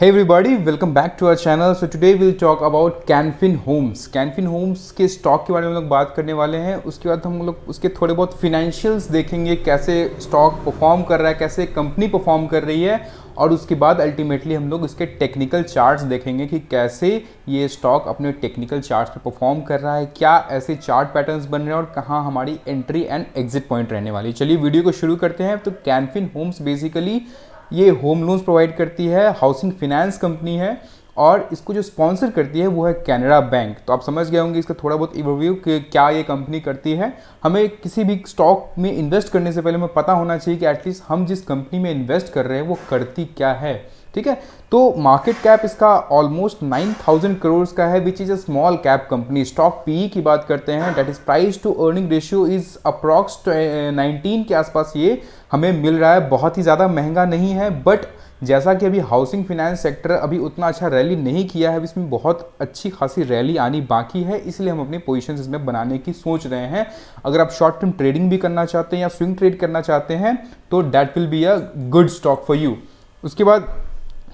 Hey everybody, welcome back to our channel. So today we'll talk about Canfin Homes. Canfin Homes के stock के बारे में हम लोग बात करने वाले हैं. उसके बाद हम लोग उसके थोड़े बहुत फिनेंशियल्स देखेंगे, कैसे स्टॉक परफॉर्म कर रहा है, कैसे कंपनी परफॉर्म कर रही है, और उसके बाद अल्टीमेटली हम लोग उसके टेक्निकल चार्ट्स देखेंगे कि कैसे ये स्टॉक अपने टेक्निकल चार्ट्स पे परफॉर्म कर रहा है, क्या ऐसे चार्ट पैटर्न्स बन रहे हैं और कहाँ हमारी एंट्री एंड एग्जिट पॉइंट रहने वाली है. चलिए वीडियो को शुरू करते हैं. तो कैनफिन होम्स बेसिकली ये होम लोन्स प्रोवाइड करती है, हाउसिंग फाइनेंस कंपनी है, और इसको जो स्पॉन्सर करती है वो है कैनरा बैंक. तो आप समझ गए होंगे इसका थोड़ा बहुत ओवरव्यू कि क्या ये कंपनी करती है. हमें किसी भी स्टॉक में इन्वेस्ट करने से पहले हमें पता होना चाहिए कि एटलीस्ट हम जिस कंपनी में इन्वेस्ट कर रहे हैं वो करती क्या है. ठीक है, तो मार्केट कैप इसका ऑलमोस्ट 9,000 करोड़ का है, which is a small cap company. Stock PE की बात करते हैं, that is price to earning ratio is approx 19 के आसपास ये हमें मिल रहा है. बहुत ही ज़्यादा महंगा नहीं है, बट जैसा कि अभी हाउसिंग फाइनेंस सेक्टर अभी उतना अच्छा रैली नहीं किया है, इसमें बहुत अच्छी खासी रैली आनी बाकी है, इसलिए हम अपनी पोजीशंस इसमें बनाने की सोच रहे हैं. अगर आप शॉर्ट टर्म ट्रेडिंग भी करना चाहते हैं या स्विंग ट्रेड करना चाहते हैं तो that will be a good stock for you. उसके बाद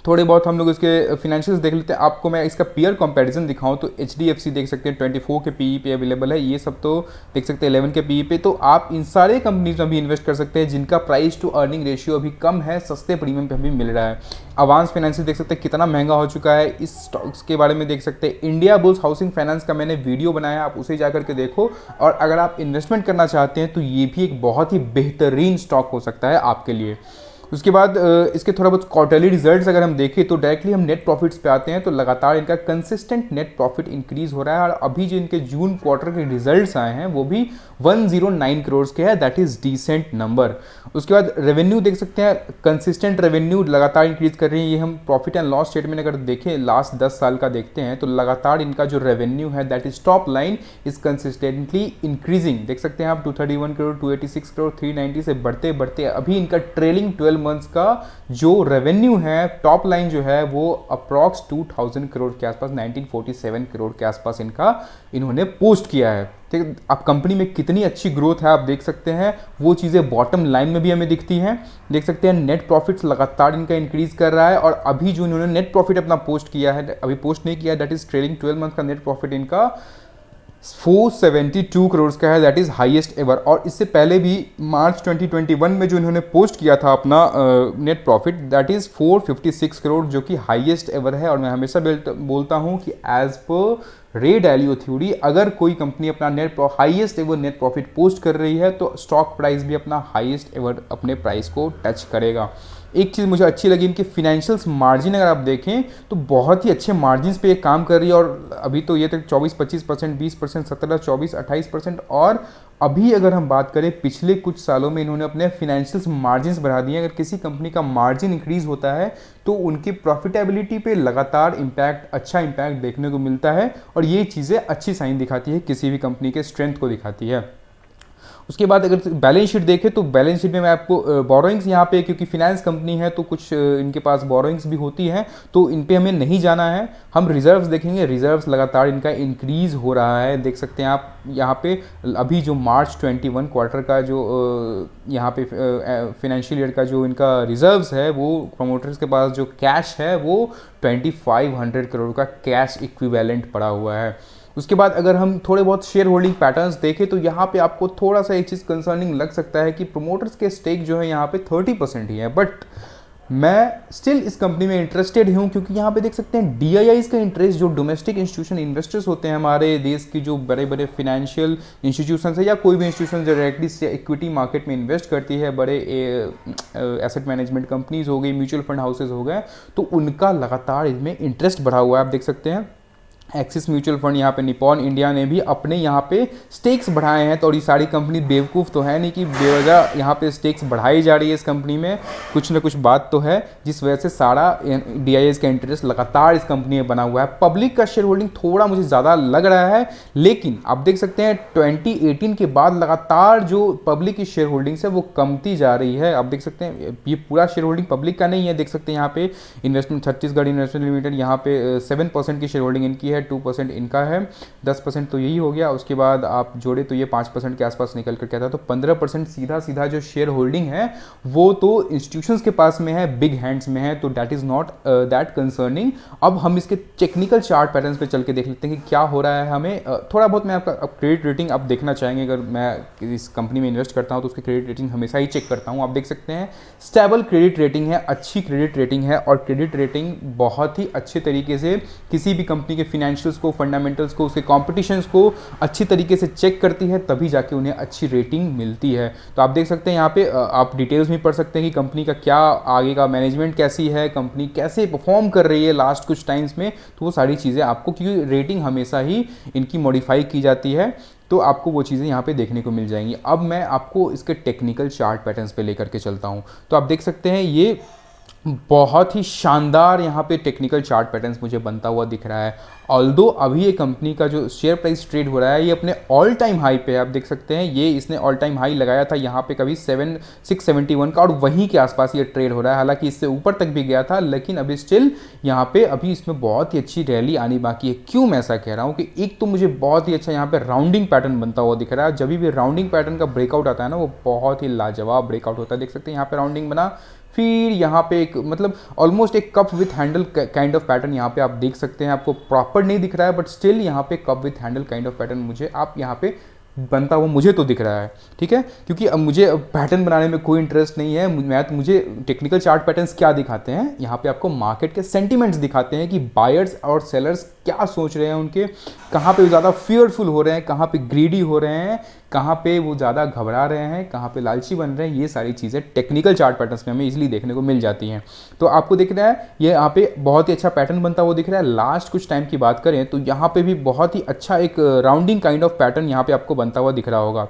थोड़े बहुत हम लोग इसके फिनेंशियल्स देख लेते हैं. आपको मैं इसका पीयर कंपैरिजन दिखाऊं तो HDFC देख सकते हैं 24 के पीई पे अवेलेबल है, ये सब तो देख सकते हैं 11 के पीई पे. तो आप इन सारे कंपनीज में भी इन्वेस्ट कर सकते हैं जिनका प्राइस टू अर्निंग रेशियो अभी कम है, सस्ते प्रीमियम पे अभी मिल रहा है. अवांस फाइनेंशियल देख सकते हैं कितना महंगा हो चुका है, इस स्टॉक्स के बारे में देख सकते हैं. इंडिया बुल्स हाउसिंग फाइनेंस का मैंने वीडियो बनाया, आप उसे जाकर के देखो. और अगर आप इन्वेस्टमेंट करना चाहते हैं तो ये भी एक बहुत ही बेहतरीन स्टॉक हो सकता है आपके लिए. उसके बाद इसके थोड़ा बहुत क्वार्टरली रिजल्ट्स अगर हम देखें तो डायरेक्टली हम नेट प्रॉफिट्स पे आते हैं. तो लगातार इनका कंसिस्टेंट नेट प्रॉफिट इंक्रीज हो रहा है, और अभी जो इनके जून क्वार्टर के रिजल्ट्स आए हैं वो भी 109 करोड़ के है, दैट इज डिसेंट नंबर. उसके बाद रेवेन्यू देख सकते हैं, कंसिस्टेंट रेवेन्यू लगातार इंक्रीज कर रही है. ये हम प्रॉफिट एंड लॉस स्टेटमेंट अगर देखें लास्ट 10 साल का देखते हैं तो लगातार इनका जो रेवेन्यू है that is top line is consistently increasing. देख सकते हैं आप 231 करोड़, 286 करोड़, 390 से बढ़ते बढ़ते अभी इनका ट्रेलिंग 12 मंथ्स का जो रेवेन्यू है, टॉप लाइन जो है वो अप्रॉक्स 2000 करोड़ के आसपास, 1947 करोड़ के आसपास इन्होंने पोस्ट किया है. ठीक, अब कंपनी में कितनी अच्छी ग्रोथ है आप देख सकते हैं, वो चीज़ें बॉटम लाइन में भी हमें दिखती हैं. देख सकते हैं नेट प्रॉफिट्स लगातार इनका इंक्रीज कर रहा है, और अभी जो इन्होंने नेट प्रॉफिट अपना पोस्ट किया है, अभी पोस्ट नहीं किया है, दैट इज ट्रेलिंग 12 मंथ का नेट प्रॉफिट इनका 472 करोड़ का है, दैट इज़ हाईएस्ट एवर. और इससे पहले भी मार्च 2021 में जो इन्होंने पोस्ट किया था अपना net profit that is 456 crore, जो कि हाईएस्ट एवर है. और मैं हमेशा बोलता हूं कि एज पर रे डैलियो थ्योरी अगर कोई कंपनी अपना highest ever net profit post कर रही है तो स्टॉक प्राइस भी अपना हाईएस्ट एवर अपने प्राइस को टच करेगा. एक चीज़ मुझे अच्छी लगी, इनके फिनेंशियल्स मार्जिन अगर आप देखें तो बहुत ही अच्छे मार्जिन पे ये काम कर रही है. और अभी तो ये तक 24-25%, 20%, 17, 24, 28%. और अभी अगर हम बात करें पिछले कुछ सालों में इन्होंने अपने फिनेंशियल्स मार्जिन बढ़ा दिए. अगर किसी कंपनी का मार्जिन इंक्रीज होता है तो उनकी प्रॉफिटेबिलिटी पे लगातार इम्पैक्ट, अच्छा इम्पैक्ट देखने को मिलता है, और ये चीज़ें अच्छी साइन दिखाती है, किसी भी कंपनी के स्ट्रेंथ को दिखाती है. उसके बाद अगर बैलेंस शीट देखें तो बैलेंस शीट में मैं आपको बोरोइंग्स यहाँ पे, क्योंकि फिनेंस कंपनी है तो कुछ इनके पास बोरोइंग्स भी होती हैं, तो इन पे हमें नहीं जाना है. हम रिजर्व्स देखेंगे, रिजर्व्स लगातार इनका इंक्रीज हो रहा है. देख सकते हैं आप यहाँ पे अभी जो मार्च 21 क्वार्टर का जो यहाँ पे फिनेंशियल ईयर का जो इनका रिजर्व्स है, वो प्रमोटर्स के पास जो कैश है वो 2500 करोड़ का कैश इक्विवेलेंट पड़ा हुआ है. उसके बाद अगर हम थोड़े बहुत शेयर होल्डिंग पैटर्न्स देखें तो यहाँ पे आपको थोड़ा सा एक चीज़ कंसर्निंग लग सकता है कि प्रोमोटर्स के स्टेक जो है यहाँ पे 30% ही है, बट मैं स्टिल इस कंपनी में इंटरेस्टेड हूँ, क्योंकि यहाँ पे देख सकते हैं DIIs का इंटरेस्ट, जो डोमेस्टिक इंस्टीट्यूशन इन्वेस्टर्स होते हैं हमारे देश की, जो बड़े बड़े फिनेंशियल इंस्टीट्यूशन है या कोई भी इंस्टीट्यूशन जो डायरेक्टली इक्विटी मार्केट में इन्वेस्ट करती है, बड़े एसेट मैनेजमेंट कंपनीज हो गई, म्यूचुअल फंड हाउसेज हो गए, तो उनका लगातार इसमें इंटरेस्ट बढ़ा हुआ है. आप देख सकते हैं एक्सिस म्यूचुअल फंड, यहाँ पे निपॉन इंडिया ने भी अपने यहाँ पे स्टेक्स बढ़ाए हैं. तो और ये सारी कंपनी बेवकूफ़ तो है नहीं कि बेवजह यहाँ पे स्टेक्स बढ़ाई जा रही है. इस कंपनी में कुछ ना कुछ बात तो है, जिस वजह से सारा DIIs का इंटरेस्ट लगातार इस कंपनी में बना हुआ है. पब्लिक का शेयर होल्डिंग थोड़ा मुझे ज़्यादा लग रहा है, लेकिन आप देख सकते हैं 2018 के बाद लगातार जो पब्लिक की शेयर होल्डिंग्स है वो कमती जा रही है. आप देख सकते हैं ये पूरा शेयर होल्डिंग पब्लिक का नहीं है. देख सकते हैं यहाँ पे इन्वेस्टमेंट, छत्तीसगढ़ इन्वेस्टमेंट लिमिटेड, यहाँ पे 7% की शेयर होल्डिंग इनकी है. है, 2% इनका है, 10% तो यही हो गया, उसके बाद आप जोड़े तो ये 5% के आसपास निकल कर क्या था, तो 15% सीधा सीधा जो शेयर होल्डिंग है वो तो इंस्टीट्यूशंस के पास में है, बिग हैंड्स में है, तो that is not that concerning. अब हम इसके टेक्निकल चार्ट पैटर्न्स पे चल के देख लेते हैं कि क्या हो रहा है हमें। थोड़ा बहुत मैं आपका क्रेडिट रेटिंग आप देखना चाहेंगे, अगर मैं इस कंपनी में इन्वेस्ट करता हूँ तो उसकी क्रेडिट रेटिंग हमेशा ही चेक करता हूँ। आप देख सकते हैं स्टेबल क्रेडिट रेटिंग है, अच्छी क्रेडिट रेटिंग है, और क्रेडिट रेटिंग बहुत ही अच्छे तरीके से किसी भी कंपनी के फिनेंशियल्स को, फंडामेंटल्स को, उसके कॉम्पिटिशन्स को अच्छी तरीके से चेक करती है, तभी जाके उन्हें अच्छी रेटिंग मिलती है। तो आप देख सकते हैं यहाँ पे आप डिटेल्स में पढ़ सकते हैं कि कंपनी का क्या आगे का मैनेजमेंट कैसी है, कंपनी कैसे परफॉर्म कर रही है लास्ट कुछ टाइम्स में, तो वो सारी चीज़ें आपको, क्योंकि रेटिंग हमेशा ही इनकी मॉडिफाई की जाती है, तो आपको वो चीज़ें यहाँ पे देखने को मिल जाएंगी। अब मैं आपको इसके टेक्निकल चार्ट पैटर्न्स पे लेकर के चलता हूँ। तो आप देख सकते हैं ये बहुत ही शानदार यहाँ पे टेक्निकल चार्ट पैटर्न्स मुझे बनता हुआ दिख रहा है। ऑल्दो अभी ये कंपनी का जो शेयर प्राइस ट्रेड हो रहा है ये अपने ऑल टाइम हाई पे है। आप देख सकते हैं ये इसने ऑल टाइम हाई लगाया था यहाँ पे कभी 671 का, और वहीं के आसपास ये ट्रेड हो रहा है। हालांकि इससे ऊपर तक भी गया था, लेकिन अभी स्टिल यहाँ पे अभी इसमें बहुत ही अच्छी रैली आनी बाकी है। क्यों मैं ऐसा कह रहा हूँ कि एक तो मुझे बहुत ही अच्छा यहाँ पे राउंडिंग पैटर्न बनता हुआ दिख रहा है। जब भी राउंडिंग पैटर्न का ब्रेकआउट आता है ना, वो बहुत ही लाजवाब ब्रेकआउट होता है। देख सकते हैं यहाँ पे राउंडिंग बना, फिर यहाँ पे एक मतलब ऑलमोस्ट एक cup with handle kind of pattern यहाँ पे आप देख सकते हैं। आपको प्रॉपर नहीं दिख रहा है, बट स्टिल यहाँ पे cup with handle kind of pattern मुझे आप यहाँ पे बनता हुआ मुझे तो दिख रहा है। ठीक है, क्योंकि अब मुझे पैटर्न बनाने में कोई इंटरेस्ट नहीं है। मुझे टेक्निकल चार्ट पैटर्न्स क्या दिखाते हैं, यहाँ पे आपको मार्केट के सेंटिमेंट्स दिखाते हैं कि बायर्स और सेलर्स क्या सोच रहे हैं, उनके कहाँ पे ज़्यादा फियरफुल हो रहे हैं, कहाँ पे ग्रीडी हो रहे हैं, कहाँ पे वो ज़्यादा घबरा रहे हैं, कहाँ पे लालची बन रहे हैं। ये सारी चीज़ें टेक्निकल चार्ट पैटर्न्स में हमें इजीली देखने को मिल जाती हैं। तो आपको दिख रहा है ये यहाँ पे बहुत ही अच्छा पैटर्न बनता हुआ दिख रहा है। लास्ट कुछ टाइम की बात करें तो यहाँ पे भी बहुत ही अच्छा एक राउंडिंग काइंड ऑफ पैटर्न यहाँ पे आपको बनता हुआ दिख रहा होगा।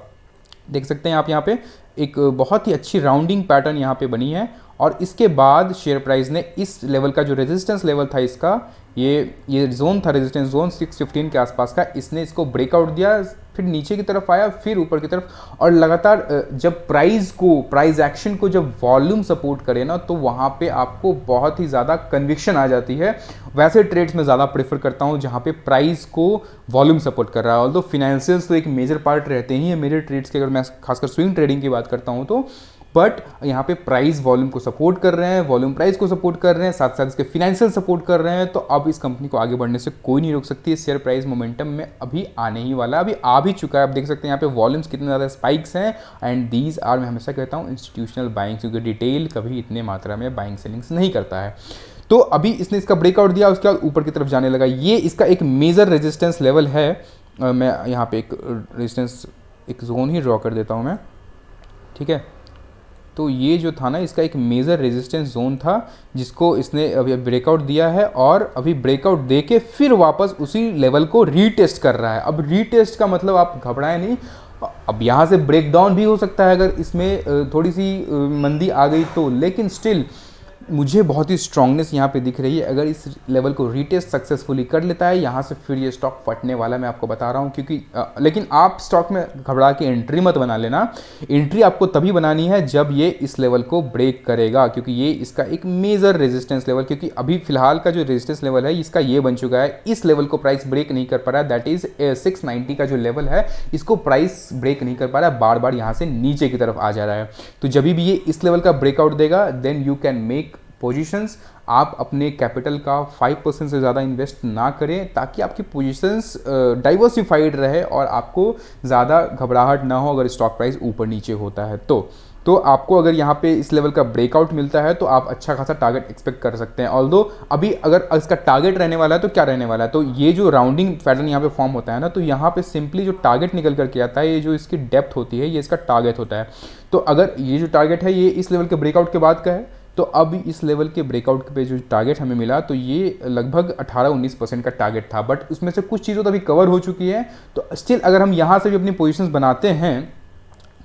देख सकते हैं आप यहाँ पे एक बहुत ही अच्छी राउंडिंग पैटर्न यहाँ पे बनी है, और इसके बाद शेयर प्राइस ने इस लेवल का जो रेजिस्टेंस लेवल था इसका, ये जोन था रेजिस्टेंस जोन 615 के आसपास का, इसने इसको ब्रेकआउट दिया, फिर नीचे की तरफ आया, फिर ऊपर की तरफ, और लगातार जब प्राइस एक्शन को जब वॉल्यूम सपोर्ट करे ना, तो वहाँ पे आपको बहुत ही ज़्यादा कन्विक्शन आ जाती है। वैसे ट्रेड्स में ज़्यादा प्रेफर करता हूँ जहाँ पे प्राइस को वॉल्यूम सपोर्ट कर रहा है। ऑल्दो फाइनेंशियल्स तो एक मेजर पार्ट रहते ही है मेरे ट्रेड्स के, अगर मैं खासकर स्विंग ट्रेडिंग की बात करता हूँ तो, बट यहाँ पे प्राइस वॉल्यूम को सपोर्ट कर रहे हैं, वॉल्यूम प्राइस को सपोर्ट कर रहे हैं, साथ साथ इसके फिनेंशियल सपोर्ट कर रहे हैं। तो अब इस कंपनी को आगे बढ़ने से कोई नहीं रोक सकती है। शेयर प्राइस मोमेंटम में अभी आने ही वाला है, अभी आ भी चुका है। आप देख सकते हैं यहाँ पे वॉल्यूम्स कितने ज़्यादा स्पाइक्स हैं, एंड दीज आर, मैं हमेशा कहता हूँ, इंस्टीट्यूशनल बाइंग्स, क्योंकि डिटेल कभी इतने मात्रा में बाइंग सेलिंग्स नहीं करता है। तो अभी इसने इसका ब्रेकआउट दिया, उसके बाद ऊपर की तरफ जाने लगा। ये इसका एक मेजर रेजिस्टेंस लेवल है। मैं यहाँ पे एक रेजिस्टेंस एक जोन ही ड्रॉ कर देता हूँ मैं, ठीक है। तो ये जो था ना, इसका एक मेजर रेजिस्टेंस जोन था जिसको इसने अभी ब्रेकआउट दिया है, और अभी ब्रेकआउट दे के फिर वापस उसी लेवल को रीटेस्ट कर रहा है। अब रीटेस्ट का मतलब आप घबराएं नहीं, अब यहाँ से ब्रेक डाउन भी हो सकता है अगर इसमें थोड़ी सी मंदी आ गई तो, लेकिन स्टिल मुझे बहुत ही स्ट्रांगनेस यहाँ पे दिख रही है। अगर इस लेवल को रीटेस्ट सक्सेसफुली कर लेता है, यहाँ से फिर ये स्टॉक फटने वाला है, मैं आपको बता रहा हूँ। क्योंकि लेकिन आप स्टॉक में घबरा के एंट्री मत बना लेना। एंट्री आपको तभी बनानी है जब ये इस लेवल को ब्रेक करेगा, क्योंकि ये इसका एक मेजर रेजिस्टेंस लेवल, क्योंकि अभी फिलहाल का जो रेजिस्टेंस लेवल है इसका ये बन चुका है। इस लेवल को प्राइस ब्रेक नहीं कर पा रहा है, दैट इज 690 का जो लेवल है, इसको प्राइस ब्रेक नहीं कर पा रहा है, बार बार यहाँ से नीचे की तरफ आ जा रहा है। तो जब भी ये इस लेवल का ब्रेकआउट देगा, then you can make positions. आप अपने कैपिटल का 5% से ज़्यादा इन्वेस्ट ना करें, ताकि आपकी पोजीशंस डाइवर्सिफाइड रहे और आपको ज़्यादा घबराहट ना हो अगर स्टॉक प्राइस ऊपर नीचे होता है तो आपको अगर यहाँ पे इस लेवल का ब्रेकआउट मिलता है तो आप अच्छा खासा टारगेट एक्सपेक्ट कर सकते हैं। ऑल्दो अभी अगर इसका टारगेट रहने वाला है तो क्या रहने वाला है, तो ये जो राउंडिंग पैटर्न यहाँ पे फॉर्म होता है ना, तो यहाँ पे सिंपली जो टारगेट निकल करके आता है, ये जो इसकी डेप्थ होती है, ये इसका टारगेट होता है। तो अगर ये जो टारगेट है ये इस लेवल के ब्रेकआउट के बाद का है, तो अब इस लेवल के ब्रेकआउट पे जो टारगेट हमें मिला, तो ये लगभग 18-19% का टारगेट था, बट उसमें से कुछ चीज़ों तो अभी कवर हो चुकी है। तो स्टिल अगर हम यहाँ से भी अपनी पोजीशंस बनाते हैं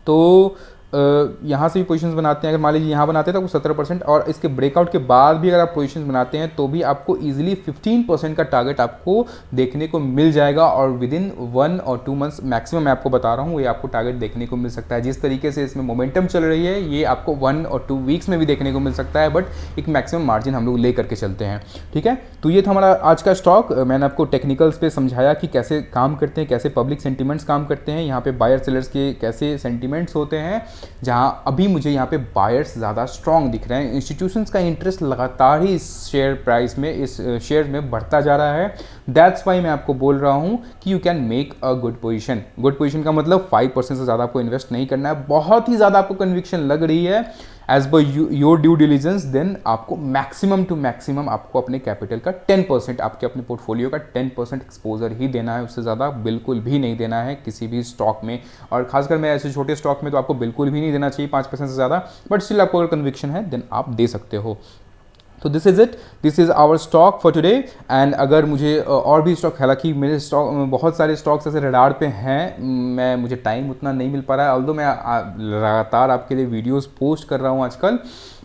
तो यहाँ से भी पोजीशंस बनाते हैं, अगर मान लीजिए यहाँ बनाते हैं तो आपको 17%, और इसके ब्रेकआउट के बाद भी अगर आप पोजीशंस बनाते हैं तो भी आपको ईजिली 15% का टारगेट आपको देखने को मिल जाएगा, और विद इन 1 और 2 मंथ्स मैक्सिमम मैं आपको बता रहा हूँ ये आपको टारगेट देखने को मिल सकता है। जिस तरीके से इसमें मोमेंटम चल रही है ये आपको 1 और 2 वीक्स में भी देखने को मिल सकता है, बट एक मैक्सिमम मार्जिन हम लोग ले करके चलते हैं। ठीक है, तो ये था हमारा आज का स्टॉक। मैंने आपको टेक्निकल्स पे समझाया कि कैसे काम करते हैं, कैसे पब्लिक सेंटिमेंट्स काम करते हैं, यहाँ पे बायर सेलर्स के कैसे सेंटिमेंट्स होते हैं, जहाँ अभी मुझे यहाँ पे बायर्स ज़्यादा स्ट्रॉन्ग दिख रहे हैं। इंस्टीट्यूशंस का इंटरेस्ट लगातार ही इस शेयर प्राइस में, इस शेयर में बढ़ता जा रहा है। दैट्स वाई मैं आपको बोल रहा हूँ कि you can make a good position. Good position का मतलब 5% से ज़्यादा आपको इन्वेस्ट नहीं करना है। बहुत ही ज़्यादा आपको कन्विक्शन लग रही है as per your due diligence, then आपको मैक्सिमम टू मैक्सिमम आपको अपने कैपिटल का 10%, आपके अपने पोर्टफोलियो का 10% एक्सपोजर ही देना है, उससे ज़्यादा बिल्कुल भी नहीं देना है किसी भी स्टॉक में। और खासकर मैं ऐसे छोटे स्टॉक में तो आपको बिल्कुल भी नहीं देना चाहिए 5% से ज़्यादा, बट स्टिल आपको अगर कन्विक्शन है देन आप दे सकते हो। तो this is it, this is our stock for today. And अगर मुझे और भी स्टॉक, हालांकि मेरे स्टॉक बहुत सारे स्टॉक्स ऐसे रडार पे हैं, मुझे टाइम उतना नहीं मिल पा रहा है, ऑल्दो मैं लगातार आपके लिए वीडियोस पोस्ट कर रहा हूँ आजकल,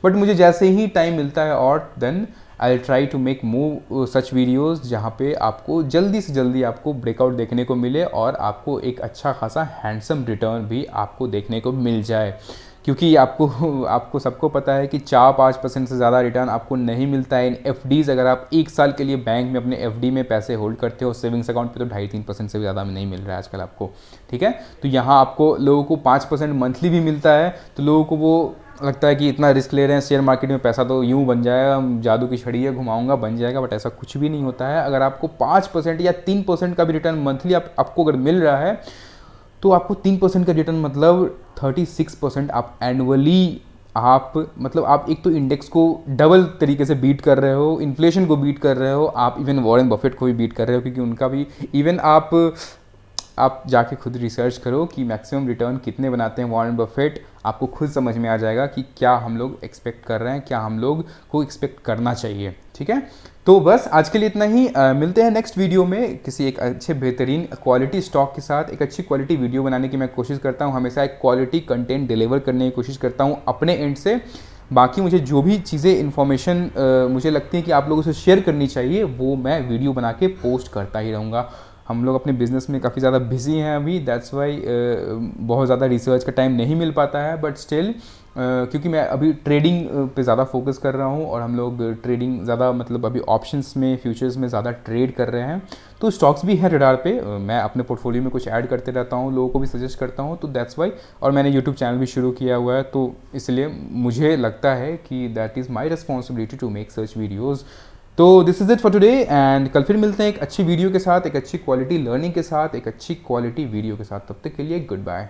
बट मुझे जैसे ही टाइम मिलता है और then I will try to make more such videos जहाँ पे आपको जल्दी से जल्दी आपको ब्रेकआउट देखने को मिले और आपको एक अच्छा खासा हैंडसम रिटर्न भी आपको देखने को मिल जाए। क्योंकि आपको सबको पता है कि 4-5% से ज़्यादा रिटर्न आपको नहीं मिलता है इन एफडीज़। अगर आप 1 साल के लिए बैंक में अपने एफडी में पैसे होल्ड करते हो, सेविंग्स अकाउंट पे तो 2.5-3% से भी ज़्यादा में नहीं मिल रहा है आजकल आपको। ठीक है, तो यहाँ आपको लोगों को 5% मंथली भी मिलता है, तो लोगों को वो लगता है कि इतना रिस्क ले रहे हैं शेयर मार्केट में, पैसा तो यूँ बन जाएगा, जादू की छड़ी है घुमाऊंगा बन जाएगा, बट ऐसा कुछ भी नहीं होता है। अगर आपको 5% या 3% का भी रिटर्न मंथली आपको अगर मिल रहा है तो आपको 3% का रिटर्न मतलब 36% आप एनुअली आप मतलब आप एक तो इंडेक्स को डबल तरीके से बीट कर रहे हो, इन्फ्लेशन को बीट कर रहे हो, आप इवन वॉरेन बफेट को भी बीट कर रहे हो, क्योंकि उनका भी इवन आप जाके खुद रिसर्च करो कि मैक्सिमम रिटर्न कितने बनाते हैं वॉरेन बफेट, आपको खुद समझ में आ जाएगा कि क्या हम लोग एक्सपेक्ट कर रहे हैं, क्या हम लोग को एक्सपेक्ट करना चाहिए। ठीक है, तो बस आज के लिए इतना ही। मिलते हैं नेक्स्ट वीडियो में किसी एक अच्छे बेहतरीन क्वालिटी स्टॉक के साथ। एक अच्छी क्वालिटी वीडियो बनाने की मैं कोशिश करता हूँ, हमेशा एक क्वालिटी कंटेंट डिलीवर करने की कोशिश करता हूँ अपने एंड से। बाकी मुझे जो भी चीज़ें इन्फॉर्मेशन मुझे लगती है कि आप लोगों से शेयर करनी चाहिए, वो मैं वीडियो बना के पोस्ट करता ही रहूँगा। हम लोग अपने बिज़नेस में काफ़ी ज़्यादा बिजी हैं अभी, दैट्स वाई बहुत ज़्यादा रिसर्च का टाइम नहीं मिल पाता है, बट स्टिल क्योंकि मैं अभी ट्रेडिंग पे ज़्यादा फोकस कर रहा हूँ और हम लोग ट्रेडिंग ज़्यादा मतलब अभी ऑप्शंस में, फ्यूचर्स में ज़्यादा ट्रेड कर रहे हैं, तो स्टॉक्स भी है रडार पे। मैं अपने पोर्टफोलियो में कुछ ऐड करते रहता हूँ, लोगों को भी सजेस्ट करता हूँ, तो दैट्स वाई। और मैंने यूट्यूब चैनल भी शुरू किया हुआ है, तो इसलिए मुझे लगता है कि that is my responsibility to make such videos. तो this is it for today, and कल फिर मिलते हैं एक अच्छी वीडियो के साथ, एक अच्छी क्वालिटी लर्निंग के साथ, एक अच्छी क्वालिटी वीडियो के साथ। तब तक के लिए गुड बाय।